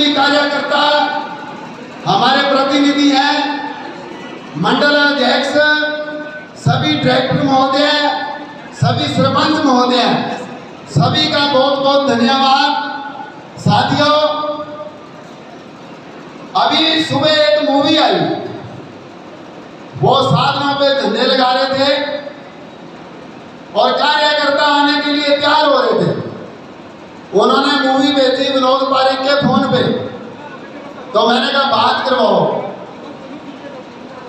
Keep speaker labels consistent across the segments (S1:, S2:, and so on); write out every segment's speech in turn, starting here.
S1: भी कार्यकर्ता, हमारे प्रतिनिधि हैं, मंडल अध्यक्ष, सभी डायरेक्टर महोदय, सभी सरपंच महोदय, सभी का बहुत बहुत धन्यवाद। साथियों, अभी सुबह एक मूवी आई, वो साधनों पे झंडे लगा रहे थे और कार्यकर्ता आने के लिए तैयार हो रहे थे। उन्होंने मूवी भेजी विनोद पारिक के फोन पे, तो मैंने कहा बात करवाओ।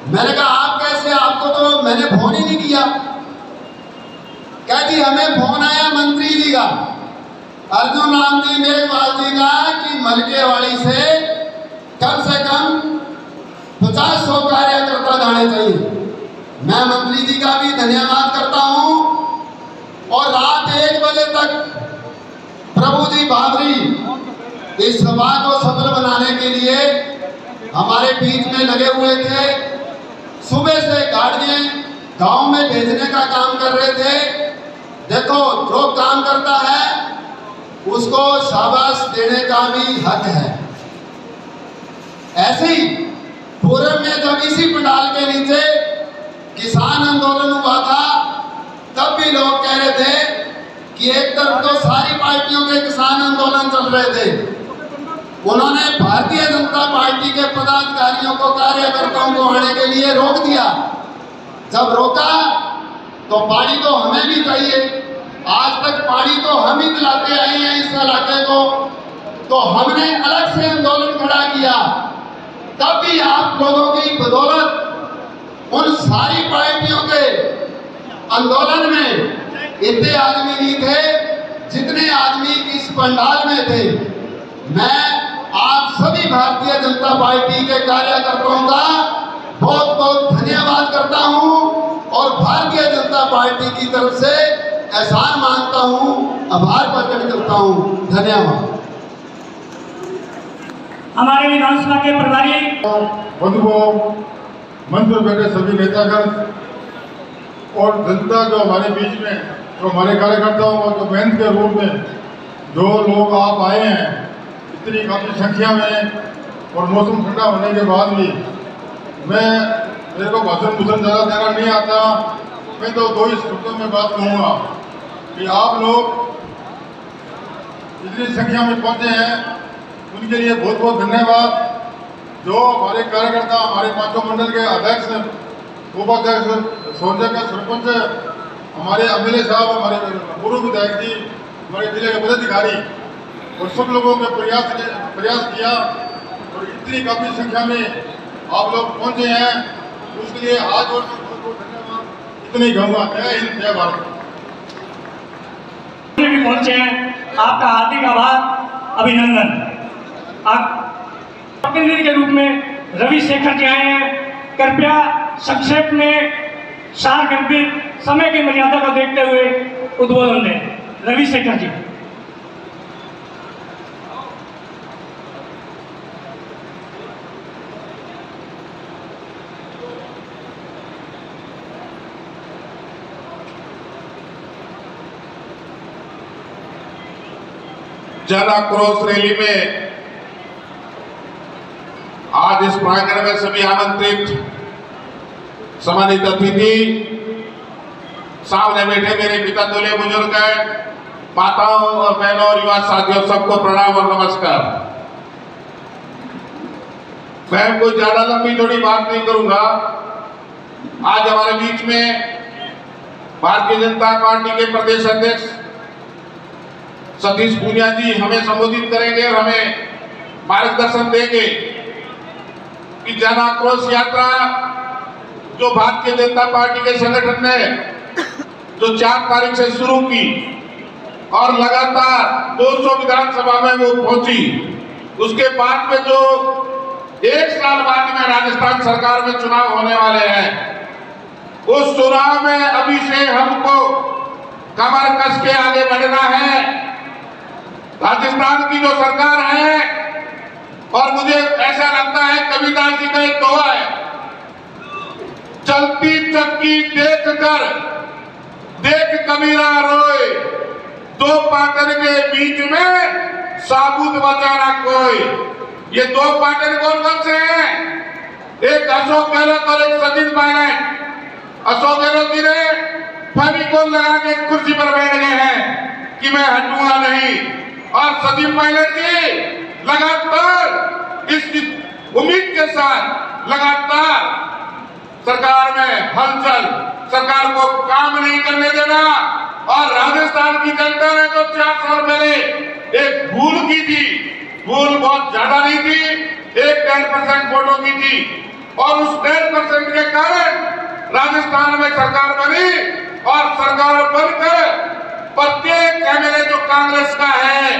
S1: मैंने कहा आप कैसे, आपको तो मैंने फोन ही नहीं किया। कहती हमें फोन आया मंत्री जी का, अर्जुन राम जी मेघवाल जी का, कि मलकेवाड़ी से कम 50-100 कार्यकर्ता जाने चाहिए। मैं मंत्री जी का भी धन्यवाद करता हूं। और रात 1 बजे तक प्रभु जी बाबरी इस सभा को सफल बनाने के लिए हमारे बीच में लगे हुए थे। सुबह से गाड़ियां गांव में भेजने का काम कर रहे थे। देखो, जो काम करता है उसको शाबाश देने का भी हक है। ऐसे ही पूर्व में जब इसी पंडाल के नीचे किसान आंदोलन हुआ था, तब भी लोग कह रहे थे कि एक तरफ तो सारी पार्टियों के किसान आंदोलन चल रहे थे। उन्होंने भारतीय जनता पार्टी के पदाधिकारियों को, कार्यकर्ताओं को आने के लिए रोक दिया। जब रोका तो पानी तो हमें भी चाहिए। आज तक पानी तो हम ही दिलाते आए हैं इस इलाके को, तो हमने अलग से आंदोलन खड़ा किया। तब भी आप लोगों की बदौलत उन सारी पार्टियों के आंदोलन में इतने आदमी नहीं थे जितने आदमी इस पंडाल में थे। मैं आप सभी भारतीय जनता पार्टी के कार्यकर्ताओं का बहुत बहुत धन्यवाद करता हूं और भारतीय जनता पार्टी की तरफ से एहसान मानता हूं, आभार प्रकट करता हूं। धन्यवाद।
S2: हमारे विधानसभा के प्रभारी
S3: बंधुओं, मंच पर बैठे सभी नेतागण और जनता जो हमारे बीच में, जो हमारे कार्यकर्ताओं और जो मेहनत के रूप में जो लोग आप आए हैं इतनी काफ़ी संख्या में, और मौसम ठंडा होने के बाद भी मेरे को भाषण ज़्यादा देना नहीं आता। मैं तो 2 ही शब्दों में बात कहूँगा कि आप लोग इतनी संख्या में पहुँचे हैं, उनके लिए बहुत बहुत धन्यवाद। जो हमारे कार्यकर्ता, हमारे 5 मंडल के अध्यक्ष, उपाध्यक्ष, सोनजा के सरपंच, हमारे एमएलए साहब, हमारे पूर्व विधायक जी, हमारे जिले के पदाधिकारी और सब लोगों के प्रयास किया और इतनी काफ़ी संख्या में आप लोग पहुंचे हैं, उसके लिए आज और बहुत धन्यवाद। इतने ही कहूँगा। जय हिंद, जय भारत।
S2: भी पहुंचे हैं, आपका हार्दिक आभार, अभिनंदन। आप प्रतिनिधि के रूप में रवि शेखर जी आए हैं। कृपया संक्षेप में सारगर्भित समय की मर्यादा को देखते हुए उद्बोधन दें। रवि शेखर जी।
S4: जन आक्रोश रैली में आज इस प्रांगण में सभी आमंत्रित सम्मानित अतिथि, सामने बैठे मेरे पिता तुल्य बुजुर्ग, माताओं और बहनों और युवा साथियों, सबको प्रणाम और नमस्कार। मैं कोई ज्यादा लंबी चौड़ी बात नहीं करूंगा। आज हमारे बीच में भारतीय जनता पार्टी के प्रदेश अध्यक्ष सतीश पूनिया जी हमें संबोधित करेंगे और हमें मार्गदर्शन देंगे कि जन आक्रोश यात्रा जो भारतीय जनता पार्टी के संगठन ने जो 4 तारीख से शुरू की और लगातार 200 विधानसभा में वो पहुंची, उसके बाद में जो 1 साल बाद में राजस्थान सरकार में चुनाव होने वाले हैं, उस चुनाव में अभी से हमको कमर कस के आगे बढ़ना है। राजस्थान की जो सरकार है, और मुझे ऐसा लगता है कबीरदास जी का एक दोहा है, चलती चक्की देख कबीरा रोए, 2 पाकर के बीच में साबुत बचा ना कोई। ये दो पार्टी कौन से हैं? एक अशोक गहलोत और एक सचिन पायलट। अशोक गहलोत जी ने फेविकोल लगा के कुर्सी पर बैठ गए हैं कि मैं हटूंगा नहीं, और सचिन पायलट जी लगातार इस उम्मीद के साथ लगातार सरकार में हलचल, सरकार को काम नहीं करने देना। और राजस्थान की जनता ने तो 4 साल पहले एक भूल की थी, भूल बहुत ज्यादा नहीं थी, एक 10% वोटों की थी, और उस 10% के कारण राजस्थान में सरकार बनी, और सरकार बनकर प्रत्येक एमएलए जो कांग्रेस का है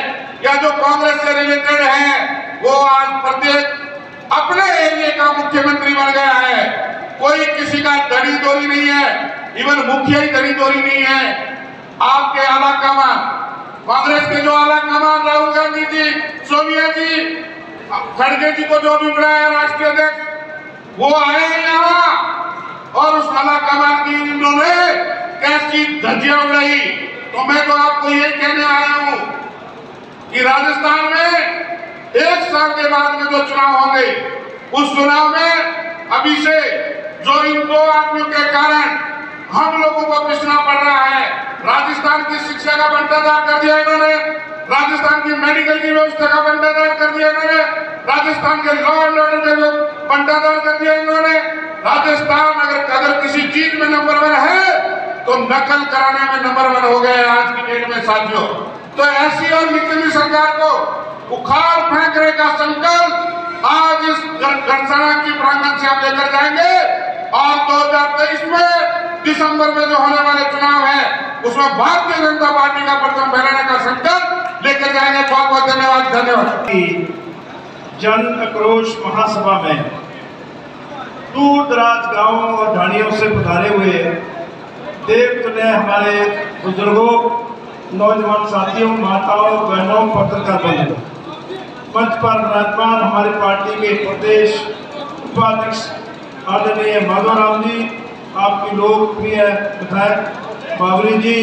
S4: या जो कांग्रेस से रिलेटेड है, वो आज प्रत्येक अपने एरिया का मुख्यमंत्री बन गया है। कोई किसी का दड़ी दोरी नहीं है, इवन मुखिया ही दड़ी दोरी नहीं है। आपके आला कमान, कांग्रेस के जो आला कमान राहुल गांधी जी, सोनिया जी, खड़गे जी को जो भी बनाया राष्ट्रीय अध्यक्ष, वो आए यहाँ और उस आला कमान की इन्होंने कैसी धज्जियां उड़ाई। तो मैं तो आपको ये कहने आया हूं कि राजस्थान में 1 साल के बाद में जो चुनाव होंगे, उस चुनाव में अभी से जो इन 2 आदमियों के कारण हम लोगों को पिछड़ा पड़ रहा है, राजस्थान की शिक्षा का बंटाधार कर दिया इन्होंने, राजस्थान की मेडिकल की व्यवस्था का बंटाधार कर दिया इन्होंने, राजस्थान के लॉ एंड ऑर्डर में बंटाधार कर दिया इन्होंने। राजस्थान अगर किसी चीज में नंबर 1 है तो नकल कराने में नंबर 1 हो गए आज की डेट में साथियों। तो ऐसी और निकली सरकार को उखाड़ फेंकने का संकल्प आज इस गणसाना की प्रांगण से आप लेकर जाएंगे, और 2023 में दिसंबर में जो होने वाले चुनाव है उसमें भारतीय जनता पार्टी का परचम फहराने का संकल्प लेकर जाएंगे। बहुत बहुत धन्यवाद। धन्यवाद।
S5: जन आक्रोश महासभा में दूर दराज गांवों और ढाणियों से पधारे हुए देवतुल्य हमारे बुजुर्गों, नौजवान साथियों, माताओं, बहनों, पत्रकार बंधुओं, मंच पर विराजमान हमारी पार्टी के प्रदेश उपाध्यक्ष आदरणीय माधवराम जी, आपकी लोकप्रिय विधायक बाबरी जी,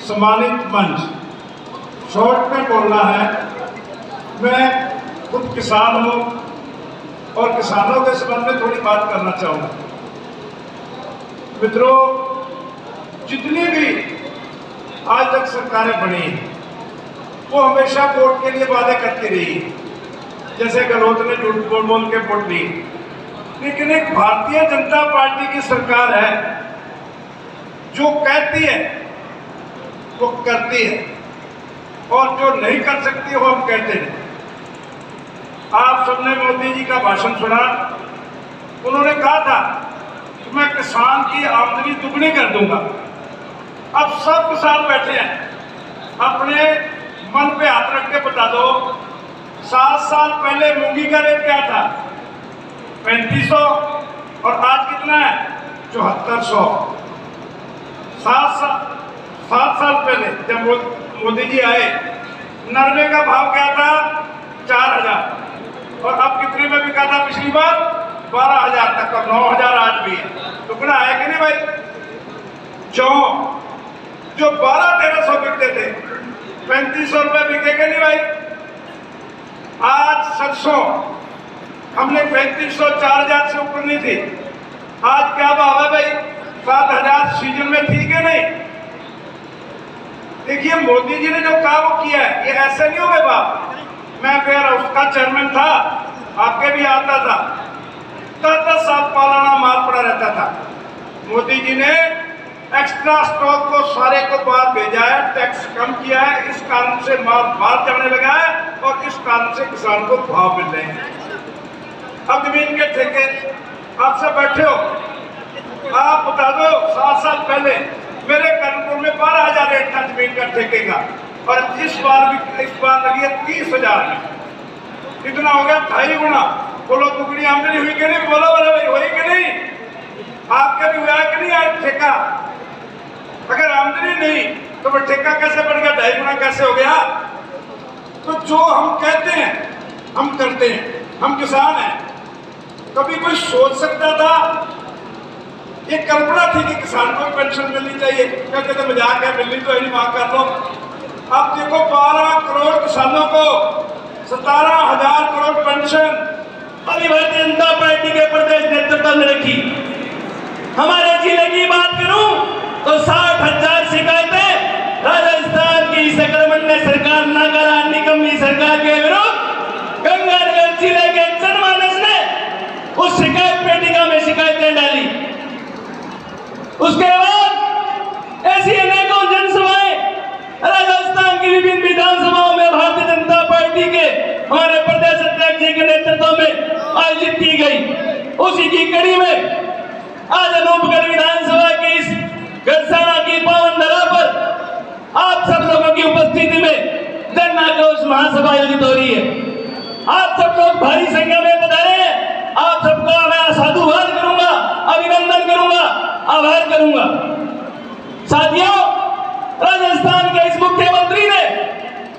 S5: सम्मानित मंच, शॉर्ट में बोलना है। मैं खुद किसान हूँ और किसानों के संबंध में थोड़ी बात करना चाहूँगा। मित्रों, जितनी भी आज तक सरकारें बनी वो हमेशा वोट के लिए वादे करती रही, जैसे गहलोत ने झूठ बोल बोल के वोट ली। लेकिन एक भारतीय जनता पार्टी की सरकार है जो कहती है वो करती है, और जो नहीं कर सकती वो हम कहते हैं। आप सबने मोदी जी का भाषण सुना, उन्होंने कहा था कि मैं किसान की आमदनी दुगनी कर दूंगा। अब सब किसान बैठे हैं, अपने मन पे हाथ रख के बता दो, 7 साल पहले मूंगी का रेट क्या था? 3500, और आज कितना है? 7400। 7 साल पहले जब मोदी जी आए, नरमे का भाव क्या था? 4000, और अब कितने में बिका था पिछली बार? 12000 तक, और 9000 आज भी है। टुकड़ा है कि नहीं भाई? जो 1200-1300 बिकते थे, 3500 रुपए बिकेगा नहीं भाई? आज सरसों हमने 3500-4000 से ऊपर नहीं थी, आज क्या भाव है भाई? 7000 सीजन में थी कि नहीं? देखिए, मोदी जी ने जो काम किया है, ये ऐसे नहीं हो गए बाप। मैं फिर उसका चेयरमैन था, आपके भी आता था, 10-10 साल पालाना माल पड़ा रहता था। मोदी जी ने एक्स्ट्रा स्टॉक को सारे को बाहर भेजा है, टैक्स कम किया है, इस कारण से माल बाहर जाने लगा है, और इस कारण से किसान को भाव मिल रहे हैं। अब जमीन के ठेके आपसे बैठे हो, आप बता दो 7 साल पहले मेरे कानपुर में 12000 रेट था जमीन का ठेके का, और इस बार लगी है 30,000 में। कितना हो गया? 2.5 गुना। बोलो, दुगनी आमदनी हुई कि नहीं? बोलो बोलो भाई, हुई कि नहीं? आपके भी हुआ कि नहीं आज ठेका? अगर आमदनी नहीं तो वो ठेका कैसे बढ़ गया? 2.5 गुना कैसे हो गया? तो जो हम कहते हैं हम करते हैं, हम किसान हैं। कभी कोई सोच सकता था? ये कल्पना थी कि किसान को पेंशन मिलनी चाहिए, कहते थे मजाक है, मिलनी तो नहीं, मांग कर लो। अब देखो 12 करोड़ किसानों को 17,000 करोड़ पेंशन
S6: अभी भारतीय जनता पार्टी के प्रदेश नेतृत्व में रखी। हमारे जिले की बात करूं तो 60,000 शिकायतें राजस्थान की सकरमंडल सरकार नागरा निकम्मी सरकार के विरुद्ध गंगानगर जिले के जनमानस ने उस शिकायत पेटिका में शिकायतें डाली। उसके बाद ऐसी अनेकों जनसभाएं राजस्थान की विभिन्न विधानसभाओं में भारतीय जनता पार्टी के हमारे प्रदेश अध्यक्ष जी के नेतृत्व में आयोजित की गई। उसी की कड़ी में आज अनूपगढ़ विधानसभा की इस गढ़साना की पावन धरा पर आप सब लोगों की उपस्थिति में जन आक्रोश महासभा आयोजित हो रही है। आप सब लोग भारी संख्या में पधारे हैं। आप सबका मैं साधुवाद करूंगा, अभिनंदन करूंगा, आभार करूंगा। साथियों, राजस्थान के इस मुख्यमंत्री ने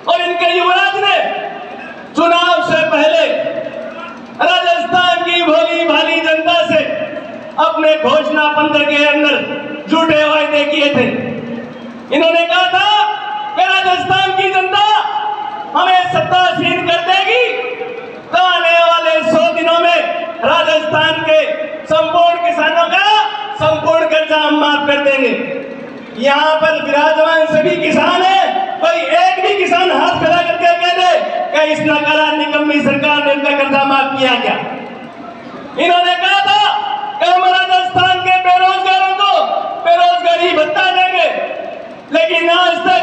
S6: और इनके युवराज ने चुनाव से पहले राजस्थान की भोली भाली जनता से अपने घोषणा पत्र के अंदर झूठे वायदे किए थे। इन्होंने कहा था कि राजस्थान की जनता हमें सत्तासीन कर देगी तो आने वाले 100 दिनों में राजस्थान के संपूर्ण किसानों का संपूर्ण कर्जा हम माफ कर देंगे। यहाँ पर विराजमान सभी किसान हैं, कोई एक भी किसान हाथ खड़ा करके कह दे कि इस नकारा निकम्मी सरकार ने इनका कर्जा माफ किया क्या? इन्होंने कहा था कि हम राजस्थान के बेरोजगारों को बेरोजगारी भत्ता देंगे, लेकिन आज तक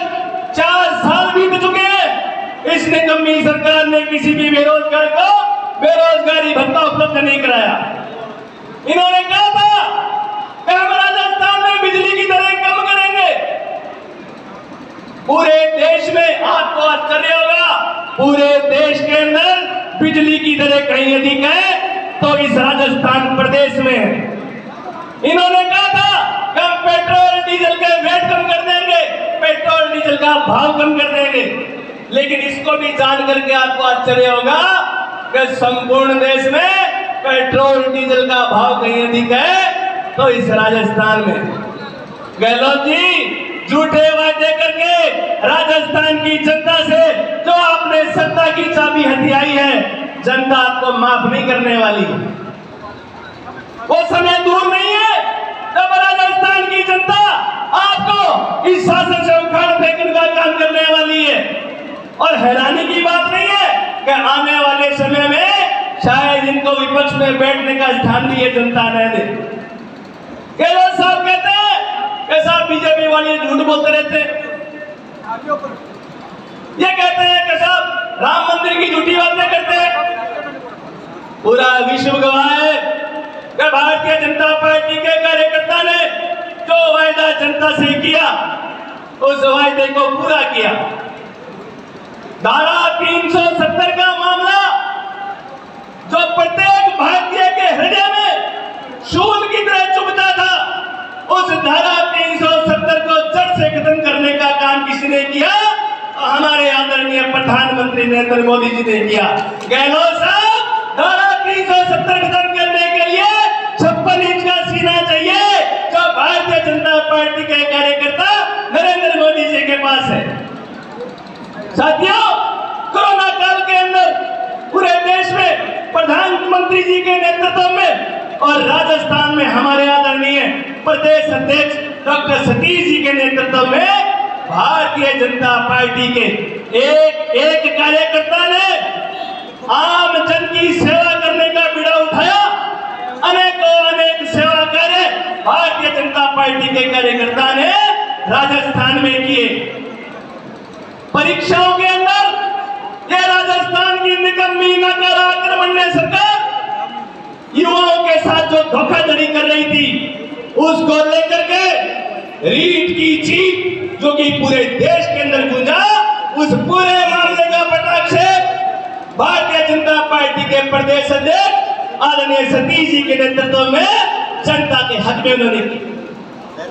S6: 4 साल बीत चुके हैं, इस निकम्मी सरकार ने किसी भी बेरोजगार को बेरोजगारी भत्ता उपलब्ध नहीं कराया। इन्होंने कहा था कि हम राजस्थान में बिजली की दरें कम करेंगे। पूरे देश में आपको आश्चर्य होगा, पूरे देश के अंदर बिजली की दरें कहीं अधिक है तो इस राजस्थान प्रदेश में है। इन्होंने कहा था कि हम पेट्रोल डीजल के वेट कम कर देंगे, पेट्रोल डीजल का भाव कम कर देंगे, लेकिन इसको भी जान करके आपको आश्चर्य होगा कि संपूर्ण देश में पेट्रोल डीजल का भाव कहीं अधिक है तो इस राजस्थान में। गहलोत जी झूठे वादे करके राजस्थान की जनता से जो आपने सत्ता की चाबी हथियाई है, जनता आपको माफ नहीं करने वाली। वो समय दूर नहीं है जब राजस्थान की जनता आपको इस शासन से उखाड़ फेंकने का काम करने वाली है। और हैरानी की बात नहीं है कि आने वाले समय में शायद इनको विपक्ष में बैठने का स्थान भी ये जनता न दे। गहलोत साहब कहते हैं कि साहब बीजेपी वाले झूठ बोलते रहते, ये कहते हैं कि साहब राम मंदिर की झूठी बातें करते हैं। पूरा विश्व गवाह है कि भारतीय जनता पार्टी के कार्यकर्ता ने जो वायदा जनता से किया उस वायदे को पूरा किया। धारा 370 का मामला जो प्रत्येक भारतीय के हृदय में शूल की तरह चुभता था, उस धारा 370 को जड़ से खत्म करने का काम किसने किया? हमारे आदरणीय प्रधानमंत्री नरेंद्र मोदी जी ने किया। गहलोत साहब, धारा 370 खत्म करने के लिए 56 इंच का सीना चाहिए जो भारतीय जनता पार्टी के कार्यकर्ता नरेंद्र मोदी जी के पास है। साथियों, कोरोना काल के अंदर पूरे देश में प्रधानमंत्री जी के नेतृत्व में और राजस्थान में हमारे आदरणीय प्रदेश अध्यक्ष डॉक्टर सतीश जी के नेतृत्व में भारतीय जनता पार्टी के एक कार्यकर्ता ने आम जन की सेवा करने का बीड़ा उठाया। अनेक सेवा कार्य भारतीय जनता पार्टी के कार्यकर्ता ने राजस्थान में किए। परीक्षाओं के अंदर यह राजस्थान की निकम्मी नकारा आक्रमण सरकार युवाओं के साथ जो धोखाधड़ी कर रही थी, उसको लेकर के रीट की चीख जो कि पूरे देश के अंदर गूंजा, उस पूरे मामले का कटाक्ष भारतीय जनता पार्टी के प्रदेश अध्यक्ष आदरणीय सतीश जी के नेतृत्व में जनता के हक में उन्होंने की।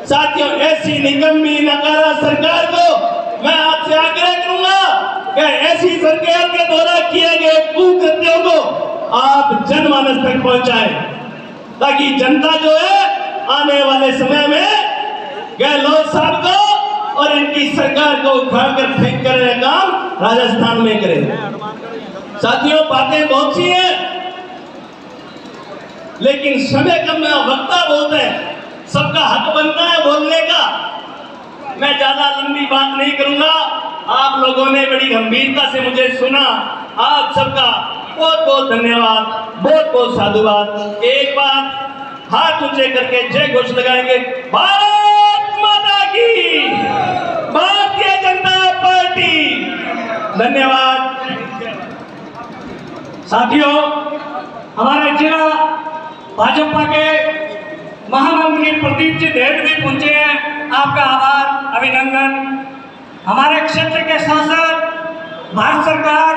S6: साथियों, ऐसी निकम्मी नकारा सरकार को मैं आपसे आग्रह करूंगा कि ऐसी सरकार के द्वारा किए गए कुकृत्यों को आप जनमानस तक पहुंचाएं, ताकि जनता जो है आने वाले समय में गहलोत साहब को और इनकी सरकार को उखाड़ कर फेंक कर काम राजस्थान में करे। साथियों, बातें बहुत सी हैं, लेकिन समय कम है, वक्ता बहुत है, सबका हक बनता है बोलने का। मैं ज्यादा लंबी बात नहीं करूंगा। आप लोगों ने बड़ी गंभीरता से मुझे सुना। आप सबका बहुत बहुत धन्यवाद, बहुत बहुत साधुवाद। एक बार हाथ ऊंचे करके जय घोष लगाएंगे। भारत माता की, भारतीय जनता पार्टी। धन्यवाद।
S2: साथियों, हमारे जिला भाजपा के महामंत्री प्रदीप जी देव भी पहुंचे हैं। आपका आभार, अभिनंदन। हमारे क्षेत्र के सांसद, भारत सरकार,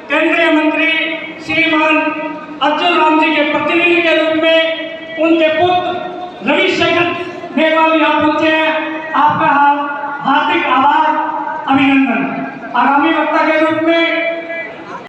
S2: केंद्रीय मंत्री श्रीमान अर्जुन राम जी के प्रतिनिधि के रूप में उनके पुत्र रवि शेखर मेघवाल यहाँ पहुंचे हैं। आपका हार्दिक आभार, अभिनंदन। आगामी वक्ता के रूप में